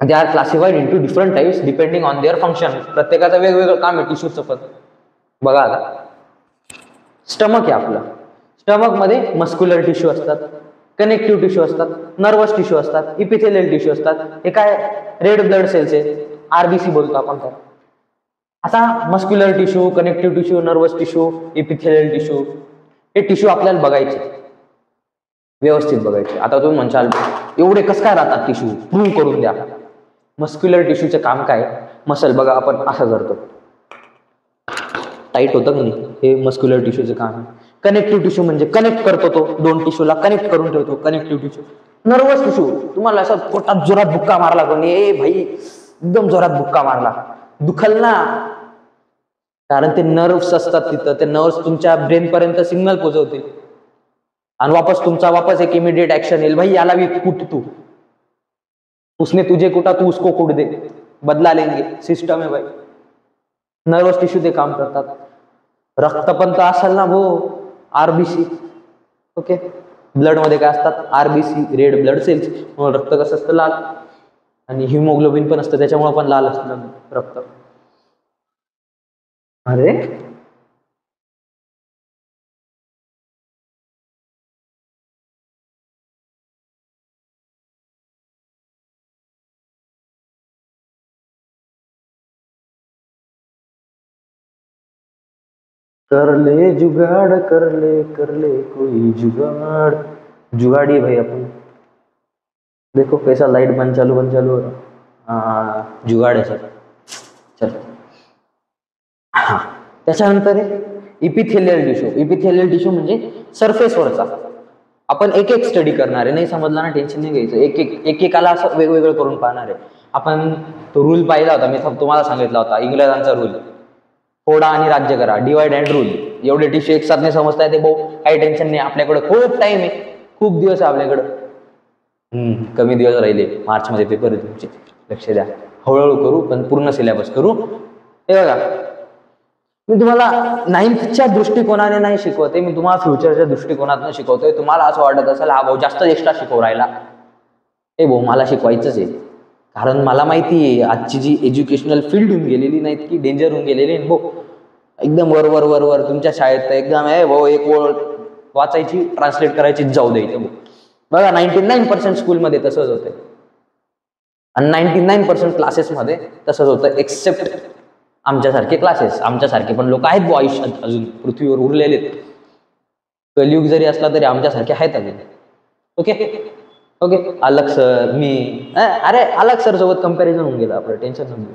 They are classified into different types depending on their function. प्रत्येकाचं वेगवेगळं काम आहे टिश्यूचं पण. बघा आता स्टमक आहे आपलं. स्टमक मध्ये मस्क्युलर टिश्यू असतात, कनेक्टिव्ह टिश्यू असतात, नर्वस टिश्यू असतात, इपिथेलियल टिश्यू असतात. हे काय? रेड ब्लड सेल्स आहे, आरबीसी बोलतो आपण त्याला. आता muscular tissue, connective tissue, nervous tissue, epithelial tissue, हे टिश्यू आपल्याला बघायचे, व्यवस्थित बघायचे. आता तुम्ही म्हणशाल एवढे कसं काय राहतात टिश्यू, प्रूव्ह करून द्या. मस्क्युलर टिश्यूचं काम काय? मसल बघा आपण असं करतो, टाईट होतं की नाही, हे मस्क्युलर टिश्यूचं काम आहे. कनेक्टिव्ह टिश्यू म्हणजे कनेक्ट करतो, तो दोन टिश्यूला कनेक्ट करून ठेवतो, कनेक्टिव्ह टिश्यू. नर्वस टिश्यू, तुम्हाला असं पोटात जोरात बुक्का मारला कोणी, ए भाई एकदम जोरात बुक्का मारला, दुखल ना, कारण ते नर्व्स असतात तिथं. ते नर्व्स तुमच्या ब्रेन पर्यंत सिग्नल पोहोचवतील आणि वापस एक इमिडिएट ऍक्शन येईल, भाई याला भी कुट तू, उसने तुझे कुटा तू उसको कुट दे, बदला लेंगे, सिस्टम है भाई. नर्वस टिश्यू ते काम करतात. रक्त पण तर असेल ना भाऊ, आरबीसी. ओके. ब्लड मध्ये काय असतात? RBC, red blood cells. रक्त कसं असतं? लाल. आणि हिमोग्लोबिन पण असतं, त्याच्यामुळे पण लाल असतं रक्त. अरे कर ले जुगाड़, कर ले कोई जुगाड़. जुगाड़ी भाई अपन. देखो कैसा लाइट बंद चालू हो रहा. हाँ जुगाड़ है सर. चल. हा त्याच्यानंतर इपिथेलियल टिश्यू. इपिथेलियल टिश्यू म्हणजे सरफेसवरचा. आपण एक एक स्टडी करणार आहे, नाही समजला ना टेन्शन नाही घ्यायचं. एकेकाला असं वेगवेगळं करून पाहणार आहे आपण. तो रूल पाहिला होता मी, तुम्हाला सांगितला होता इंग्रजांचा रूल, फोडा आणि राज्य करा, डिवाइड अँड रूल. एवढे टिश्यू एक साथ नाही समजता येते भाऊ, काही टेन्शन नाही. आपल्याकडे खूप टाइम आहे, खूप दिवस आहे आपल्याकडे. कमी दिवस राहिले, मार्च मध्ये पेपर आहे तुमचे, लक्ष द्या. हळूहळू करू पण पूर्ण सिलेबस करू. हे बघा मी तुम्हाला नाइन्थच्या दृष्टिकोनाने नाही शिकवते, मी तुम्हाला फ्युचरच्या दृष्टिकोनातून शिकवतोय. तुम्हाला असं वाटत असेल हा भाऊ जास्त एक्स्ट्रा शिकवू राहिला, ए भाऊ मला शिकवायचंच आहे, कारण मला माहिती आहे आजची जी एज्युकेशनल फील्ड होऊन गेलेली नाही की डेंजर होऊन गेलेली आहे भाऊ. एकदम वर वर वर वर तुमच्या शाळेत एकदम आहे भाऊ, एक ओळ वाचायची ट्रान्सलेट करायची जाऊ द्यायचं भाऊ. बघा 99% स्कूलमध्ये तसंच होतं आणि 99% क्लासेसमध्ये तसंच होतं, एक्सेप्ट आमच्यासारखे क्लासेस. आमच्यासारखे पण लोक आहेत भाऊ आयुष्यात अजून पृथ्वीवर उरलेले. कलियुग जरी असला तरी आमच्यासारखे आहेत अजून. ओके ओके अलग सर मी अरे अलग सर सोबत कंपॅरिझन होऊन गेलं आपलं, टेन्शन नको.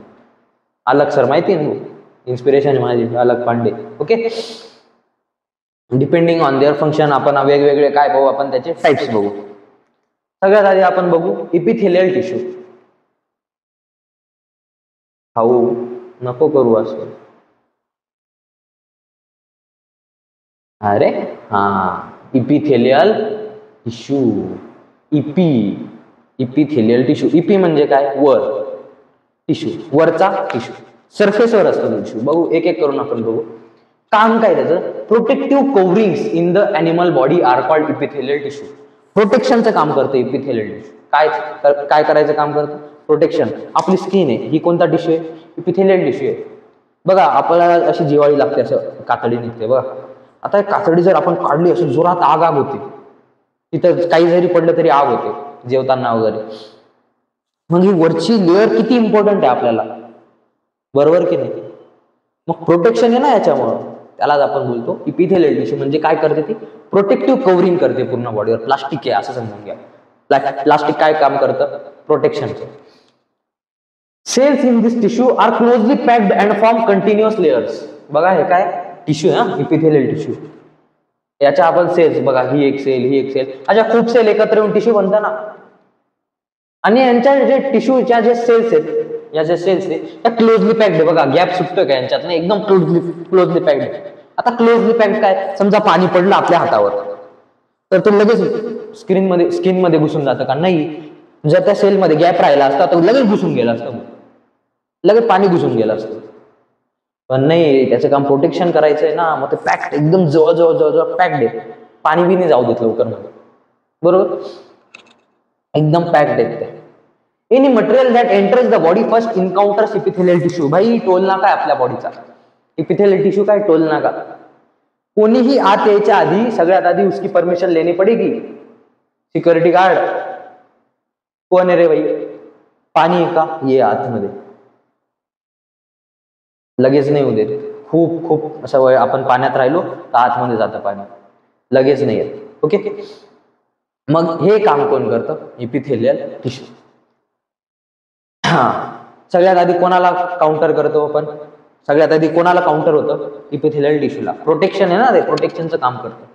अलग सर माहिती आहे ना, इन्स्पिरेशन माझी अलग Pande. Okay depending on their function आपण वेगवेगळे काय बघू, आपण त्याचे टाइप्स बघू. सगळ्यात आधी आपण बघू इपिथेलियल टिश्यू. भाऊ नको करू असं. अरे हा epithelial tissue, epithelial tissue. EP म्हणजे काय, वर, टिश्यू वरचा टिश्यू, सरफेसवर असतो टिश्यू. बघू एक एक करून आपण बघू. काम काय त्याचं, protective coverings in the animal body are called epithelial tissue. प्रोटेक्शनचं काम करतं इपिथेलियल टिश्यू. काय करायचं काम करतं, प्रोटेक्शन. आपली स्किन आहे ही कोणता टिश्यू आहे, इपिथेलियल टिश्यू आहे. बघा आपल्याला अशी जिवाळी लागते, असं कातडी निघते बघा. आता कातडी जर आपण काढली अशी जोरात आग होते, तिथं काही जरी पडलं तरी आग होते जेवताना वगैरे. मग ही वरची लेअर किती इम्पॉर्टंट आहे आपल्याला, बरोबर की नाही. मग प्रोटेक्शन आहे ना याच्यामुळं, त्यालाच आपण बोलतो इपिथेलियल टिश्यू. म्हणजे काय करते ती, प्रोटेक्टिव्ह कव्हरिंग करते पूर्ण बॉडीवर. प्लास्टिक आहे असं समजून घ्या. प्लास्टिक काय काम करतं, प्रोटेक्शनचं. Cells in this tissue are closely packed and form continuous layers. बघा हे काय टिश्यू आहे हा, इपिथेलियल टिश्यू. याच्या आपण सेल्स बघा, ही एक सेल, ही एक सेल, अशा खूप सेल एकत्र येऊन टिश्यू बनतं ना. आणि यांच्या जे टिश्यूच्या जे सेल्स आहेत, या जे सेल्स आहेत त्या क्लोजली पॅक्ड आहे. बघा गॅप सुटतोय का यांच्यात, नाही एकदम क्लोजली पॅक्ड आहे. आता क्लोजली पॅक्ड काय, समजा पाणी पडलं आपल्या हातावर तर ते लगेच स्किन मध्ये घुसून जातं का, नाही. जर त्या सेलमध्ये गॅप राहिला असता तर लगेच घुसून गेला असतं, लगेच पाणी घुसून गेलं असतं. पण नाही, त्याचं काम प्रोटेक्शन करायचं आहे ना, मग ते पॅक्ड एकदम जवळ पॅक्ड आहे. पाणी बी नाही जाऊ देत लवकर मध्ये, बरोबर, एकदम पॅक्ड आहेत ते. Any material that enters the body first encounters epithelial tissue. भाई टोल नाका आहे आपल्या बॉडीचा, इपिथेलियल टिश्यू काय टोल नाका. कोणीही आत यायच्या आधी सगळ्यात आधी उसकी परमिशन लेनी पडेगी. सिक्युरिटी गार्ड कोण आहे रे भाई, पाणी आहे का, ये आतमध्ये, लगेच नाही होऊ देत. खूप असं वेळ आपण पाण्यात राहिलो तर आतमध्ये जातं पाणी, लगेच नाही येत. ओके मग हे काम कोण करतं, इपिथेलियल टिश्यू. सगळ्यात आधी कोणाला काउंटर करतो आपण, सगळ्यात आधी कोणाला काउंटर होतं, इपिथेलियल टिश्यूला. प्रोटेक्शन आहे ना, ते प्रोटेक्शनचं काम करतं.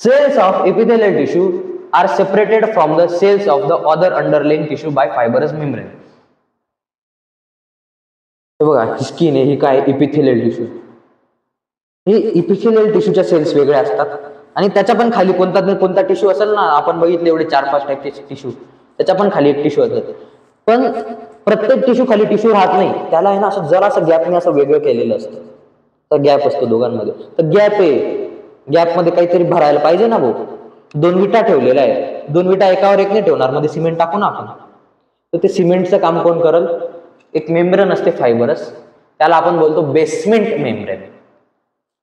Cells of epithelial tissue are separated from the cells of the other underlying tissue by fibrous membrane. हे बघा स्किन आहे, ही काय इपिथेलियल टिश्यू. हे इपिथेलियल टिश्यूच्या सेल्स वेगळ्या असतात आणि त्याच्या पण खाली कोणता टिश्यू असेल ना, आपण बघितले एवढे 4-5 टाईपचे टिश्यू, त्याच्या पण खाली एक टिश्यू असतात. पण प्रत्येक टिश्यू खाली टिश्यू राहत नाही, त्याला आहे ना असं जरासं गॅपने असं वेगळं केलेलं असतं. तर गॅप असतो दोघांमध्ये, तर गॅप आहे, गॅपमध्ये काहीतरी भरायला पाहिजे ना भाऊ. 2 विटा ठेवलेल्या आहे, 2 विटा एकावर एक नाही ठेवणार, मध्ये सिमेंट टाकू ना आपण. तर ते सिमेंटचं काम कोण करल, एक मेम्ब्रेन असते फायबरस, त्याला आपण बोलतो बेसमेंट मेम्ब्रेन.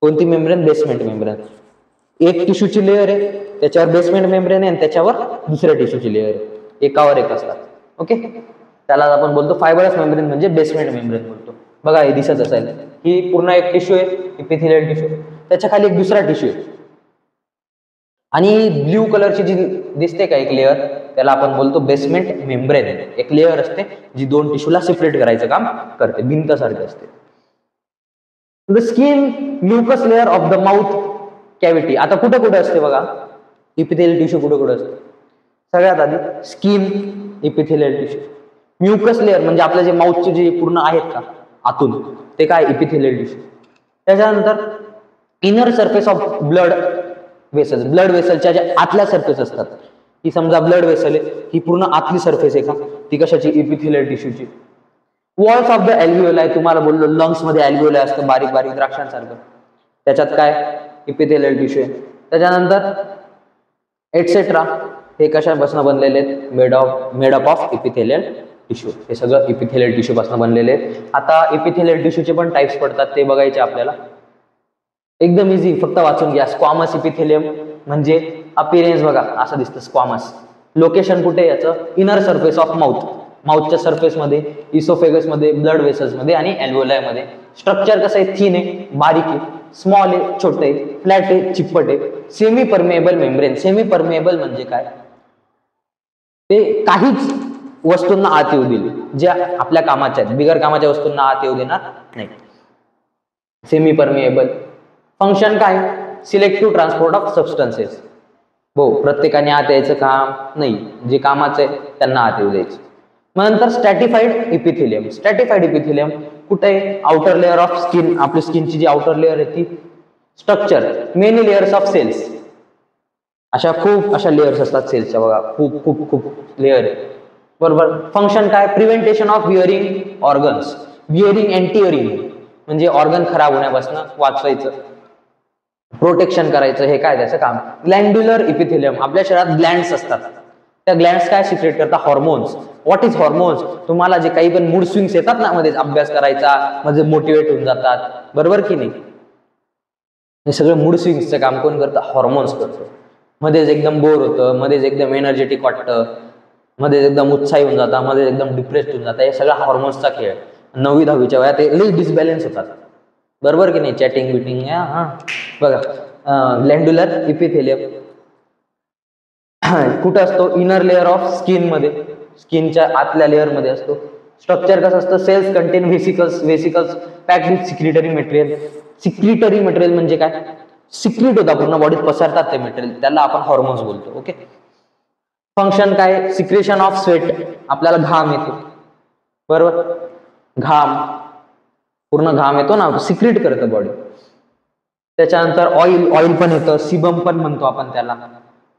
कोणती मेम्ब्रेन, बेसमेंट मेम्ब्रेन. एक टिश्यूची लेअर आहे, त्याच्यावर बेसमेंट मेम्ब्रेन आहे आणि त्याच्यावर दुसऱ्या टिश्यूची लेअर आहे, एकावर एक असतात. ओके त्याला आपण बोलतो फायबरस मेम्ब्रेन, म्हणजे बेसमेंट मेम्ब्रेन बोलतो. बघा हे दिसत असेल, ही पूर्ण एक टिश्यू आहे इपिथेलियल टिश्यू, त्याच्या खाली एक दुसरा टिश्यू आहे आणि ब्ल्यू कलरची जी दिसते का एक लेअर, त्याला आपण बोलतो बेसमेंट मेम्ब्रेन. एक लेअर असते जी 2 टिश्यूला सेपरेट करायचं काम करते, भिंत सारखी असते. The skin mucus layer of the mouth cavity. आता कुठे असते बघा इपिथेलियल टिश्यू, कुठे असते, सगळ्यात आधी skin, epithelial tissue. Mucus layer म्हणजे आपलं जे माउथचे जे पूर्ण आहेत का आतून, ते काय इपिथेलियल टिश्यू. त्याच्यानंतर inner surface of blood vessels. Blood वेसलच्या ज्या आतल्या सरफेस असतात, ही समजा ब्लड वेसल आहे, ही पूर्ण आतली सरफेस आहे का, ती कशाची, इपिथेलियल टिश्यूची. वॉल्स ऑफ द अल्व्हिओलाई, तुम्हाला बोललो लंग्स मध्ये अल्व्हिओलाई असतं बारीक बारीक द्राक्षांसारखं, त्याच्यात काय इपिथेलियल टिश्यू आहे. त्याच्यानंतर एटसेट्रा, हे कशापासून बनलेले आहेत, made up of epithelial tissue. हे सगळं इपिथेलियल टिश्यू पासून बनलेले आहेत. आता इपिथेलियल टिश्यूचे पण टाइप्स पडतात, ते बघायचे आपल्याला. एकदम इझी, फक्त वाचून घ्या. स्क्वॅमस इपिथेलियम म्हणजे अपीअरन्स बघा असं दिसतं स्क्वॅमस. लोकेशन कुठे याचं, इनर सरफेस ऑफ माउथ, माउथच्या सरफेस मध्ये, इसोफेगस मध्ये, ब्लड वेसल्स मध्ये आणि अल्व्हिओलाई मध्ये. स्ट्रक्चर कसं आहे, थिन आहे, बारीक आहे, स्मॉल आहे, छोटे आहे, फ्लॅट आहे, चिप्पट आहे. Semi permeable membrane. Semi permeable म्हणजे काय, ते काहीच वस्तूंना आत येऊ दिले, ज्या आपल्या कामाच्या आहेत, बिगर कामाच्या वस्तूंना आत येऊ देणार नाही. Semi permeable. फंक्शन काय, सिलेक्टिव्ह ट्रान्सपोर्ट ऑफ सबस्टन्सेस. हो, प्रत्येकाने आत यायचं काम नाही, जे कामाचं आहे त्यांना आत येऊ द्यायचं. मग नंतर स्ट्रॅटिफाईड इपिथेलियम. स्ट्रॅटिफाईड इपिथेलियम कुठे आहे, आउटर लेअर ऑफ स्किन. आपली स्किनची जी आउटर लेअर आहे ती. Structure many layers of cells. अशा खूप अशा लेअर्स असतात सेल्सच्या बघा, खूप खूप खूप लेअर आहे, बरोबर. फंक्शन काय, prevention of wearing organs. Wearing and tearing म्हणजे ऑर्गन खराब होण्यापासून वाचवायचं, प्रोटेक्शन करायचं, हे काय त्याचं काम. Glandular epithelium. आपल्या शरीरात ग्लँड्स असतात, त्या ग्लँड्स काय सिक्रेट करतात, हॉर्मोन्स. व्हॉट इज हॉर्मोन्स, तुम्हाला जे काही पण मूड स्विंग्स येतात ना मध्येच अभ्यास करायचा, म्हणजे मोटिवेट होऊन जातात, बरोबर की नाही. हे सगळं मूड स्विंग्सचं काम कोण करतं, हॉर्मोन्स करतो. मध्येच एकदम बोर होतं, मध्येच एकदम एनर्जेटिक वाटतं, मध्येच एकदम उत्साही होऊन जातात, मध्येच एकदम डिप्रेस्ड होऊन जातात. हे सगळा हॉर्मोन्सचा खेळ. 9वी 10वीच्या वयात ते डिसबॅलन्स होतात, बरोबर की नाही. चॅटिंग बिटिंग हा बघा. ग्लँड्युलर इपिथेलियम कुठं असतो, इनर लेअर ऑफ स्किन मध्ये, स्किनच्या आतल्या लेअर मध्ये असतो. स्ट्रक्चर कसं असतं, cells contain vesicles packed with secretory material. Secretory material म्हणजे काय, सिक्रिट होता पूर्ण बॉडीत पसरतात ते मटेरियल, त्याला आपण हॉर्मोन्स बोलतो. ओके. फंक्शन काय, सिक्रेशन ऑफ स्वेट. आपल्याला घाम येतो, बरोबर. घाम, पूर्ण घाम येतो ना, सिक्रेट करतं बॉडी. त्याच्यानंतर ऑइल पण येतं, सिबम पण म्हणतो आपण त्याला.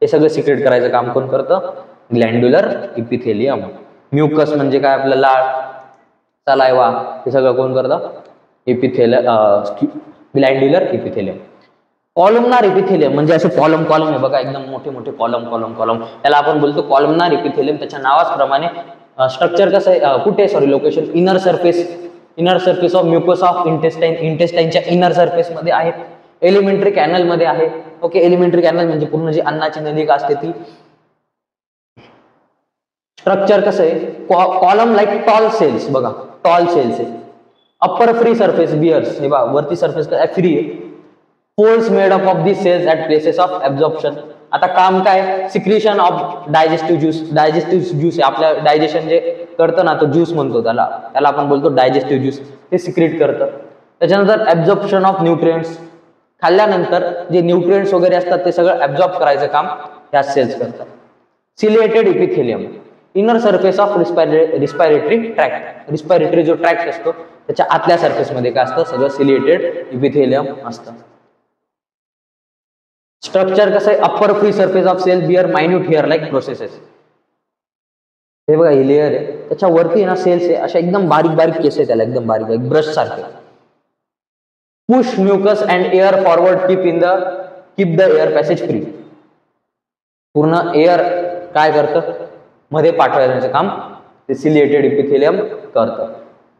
हे सगळं सिक्रेट करायचं काम कोण करतं, ग्लँड्युलर इपिथेलियम. म्युकस म्हणजे काय, आपलं लाळ, सलायवा, हे सगळं कोण करतं, ग्लँड्युलर इपिथेलियम. कॉलमनार इपिथेलियम म्हणजे असे कॉलम आहे बघा, एकदम मोठे मोठे कॉलम, त्याला आपण बोलतो कॉलमनार इपिथेलियम. त्याच्या नावाप्रमाणे स्ट्रक्चर कसं आहे, कुठे, sorry location, inner surface of mucus of intestine. इंटेस्टाईनच्या इनर सरफेस मध्ये आहेत. एलिमेंटरी कॅनल मध्ये आहे. ओके. एलिमेंटरी कॅनल म्हणजे पूर्ण जी अन्नाची नलिका असते ती. स्ट्रक्चर कसं आहे, कॉलम लाईक टॉल सेल्स बघा, टॉल सेल्स आहे. अप्पर फ्री सरफेस बियर्स, हे बघा वरती सरफेस फ्री आहे. Folds made up of the cells at places of absorption. आता काम काय, secretion of digestive juice. Digestive juice आहे, आपल्या डायजेशन जे करतं ना, तो ज्यूस म्हणतो त्याला आपण बोलतो डायजेस्टिव्ह ज्यूस, ते सिक्रेट करतं. त्याच्यानंतर ऍब्झॉर्प्शन ऑफ न्यूट्रिएंट्स. खाल्ल्यानंतर जे न्यूट्रिएंट्स वगैरे असतात ते सगळं ऍब्झॉर्ब करायचं काम ह्या सेल्स करतात. Ciliated epithelium. Inner surface of respiratory tract. Respiratory जो ट्रॅक्ट असतो त्याच्या आतल्या सरफेसमध्ये काय असतं, सगळं सिलिएटेड इपिथेलियम असतं. स्ट्रक्चर कसं आहे, upper free surface of cell bear minute hair like processes. हे बघा ही लेअर आहे, त्याच्या वरती ना सेल्स आहे, अशा एकदम बारीक केस आहे त्याला, एकदम बारीक ब्रश सारखे. Push mucus and air forward, keep the air passage free. पूर्ण एअर काय करतं, मध्ये पाठवायचं काम ते सिलिएटेड इपिथेलियम करतं.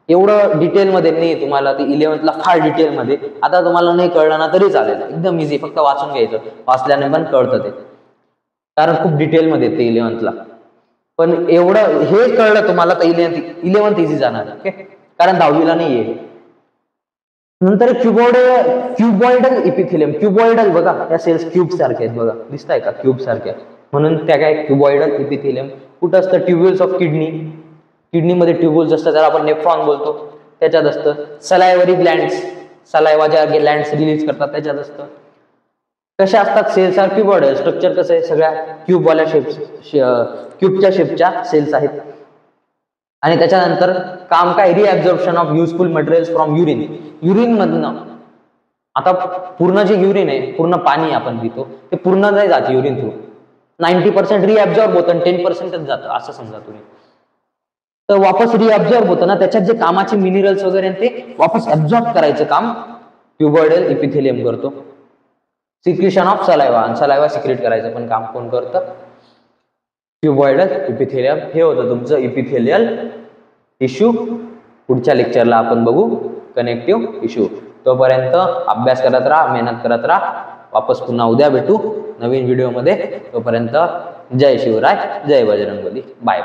एवढं डिटेलमध्ये नाही तुम्हाला, ते 11th ला फार डिटेलमध्ये. आता तुम्हाला नाही कळलं ना तरी चालेल, एकदम इझी, फक्त वाचून घ्यायचं, वाचल्याने पण कळतं ते, कारण खूप डिटेलमध्ये ते 11th ला. पण एवढं हे कळलं तुम्हाला तर 11th इझी जाणार. ओके, कारण 10वीला नाही आहे. नंतर क्युबॉइडल इपिथेलियम. क्युबॉइडल बघा, त्या सेल्स क्यूब सारखे आहेत बघा, दिसताय का, क्यूब सारखे, म्हणून त्या काय क्युबॉइडल इपिथेलियम. कुठं असतं, ट्युब्युल्स ऑफ किडनीमध्ये ट्युब्युल्स असतात, त्याला आपण नेफ्रॉन बोलतो, त्याच्यात असतं. सलायवरी ग्लँड्स, सलायवा ज्या ग्लँड्स रिलीज करतात त्याच्यात असतं. कशा असतात, सेल्स आर क्युबॉइडल. स्ट्रक्चर कसं आहे, सगळ्या क्यूबवाल्या क्यूबच्या शेपच्या सेल्स आहेत. आणि त्याच्यानंतर काम काय, reabsorption of useful materials from urine मधनं. आता पूर्ण जे युरिन आहे, पूर्ण पाणी आपण पितो ते पूर्ण नाही जात युरिन थ्रू, 90% रिअब्झॉर्ब होतं आणि 10%च जातं, असं समजा तुम्ही. तर वापस रिअब्झॉर्ब होतं ना, त्याच्यात जे कामाचे मिनरल्स वगैरे ते वापस ऍब्झॉर्ब करायचं काम क्युबॉइडल इपिथेलियम करतो. Secretion of saliva, saliva secret करायचं पण काम कोण करतं? क्युबॉइडल इपिथेलियम. हे होतं तुमचं इपिथेलियल टिश्यू. पुढच्या लेक्चरला आपण बघू कनेक्टिव्ह टिश्यू. तोपर्यंत अभ्यास करत राहा, मेहनत करत राहा. वापस पुन्हा उद्या भेटू नवीन व्हिडिओमध्ये. तोपर्यंत जय शिवराय, जय बजरंगबली. बाय.